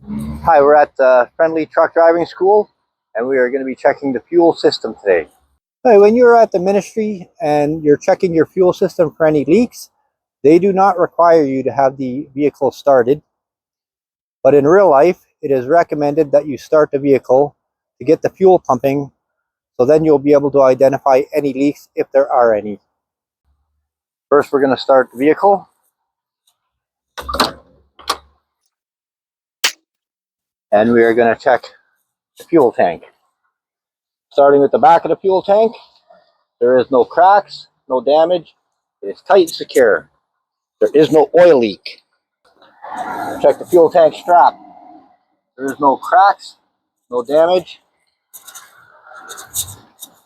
Hi, we're at the Friendly Truck Driving School, and we are going to be checking the fuel system today. Hey, when you're at the ministry and you're checking your fuel system for any leaks, they do not require you to have the vehicle started. But in real life, it is recommended that you start the vehicle to get the fuel pumping, so then you'll be able to identify any leaks if there are any. First, we're going to start the vehicle. And we are going to check the fuel tank. Starting with the back of the fuel tank, there is no cracks, no damage. It is tight and secure. There is no oil leak. Check the fuel tank strap. There is no cracks, no damage.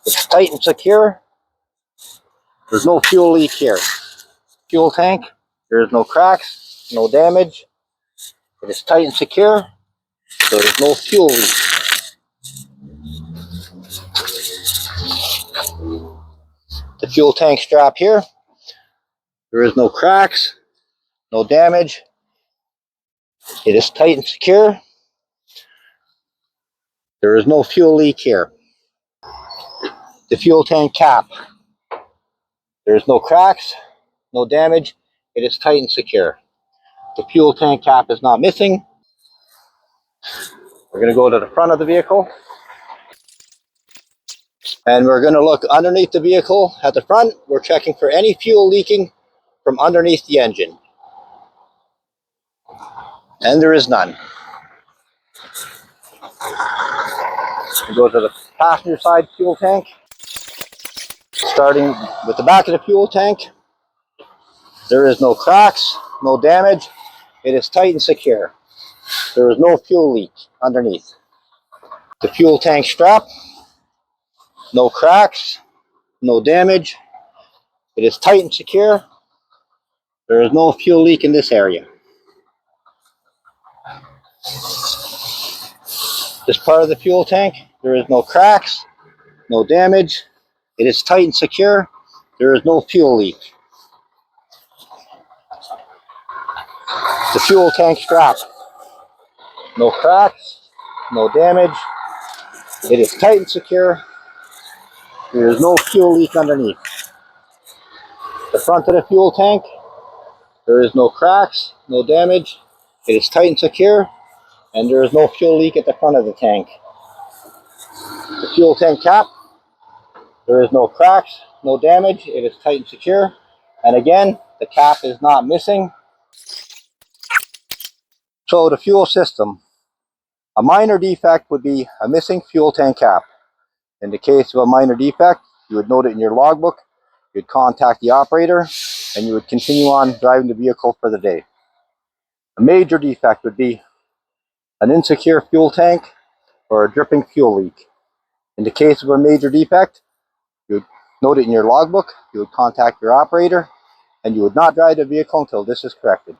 It's tight and secure. There's no fuel leak here. Fuel tank, there is no cracks, no damage. It is tight and secure. There is no fuel leak. The fuel tank strap here, there is no cracks, no damage. It is tight and secure. There is no fuel leak here. The fuel tank cap, there is no cracks, no damage. It is tight and secure. The fuel tank cap is not missing. We're going to go to the front of the vehicle. And we're going to look underneath the vehicle at the front. We're checking for any fuel leaking from underneath the engine. And there is none. We go to the passenger side fuel tank. Starting with the back of the fuel tank. There is no cracks, no damage. It is tight and secure. There is no fuel leak underneath. The fuel tank strap, no cracks, no damage. It is tight and secure. There is no fuel leak in this area. This part of the fuel tank, there is no cracks, no damage. It is tight and secure. There is no fuel leak. The fuel tank strap, no cracks, no damage. It is tight and secure. There is no fuel leak underneath. The front of the fuel tank, there is no cracks, no damage. It is tight and secure, and there is no fuel leak at the front of the tank. The fuel tank cap, there is no cracks, no damage. It is tight and secure. And again, the cap is not missing. So the fuel system. A minor defect would be a missing fuel tank cap. In the case of a minor defect, you would note it in your logbook, you'd contact the operator, and you would continue on driving the vehicle for the day. A major defect would be an insecure fuel tank or a dripping fuel leak. In the case of a major defect, you would note it in your logbook, you would contact your operator, and you would not drive the vehicle until this is corrected.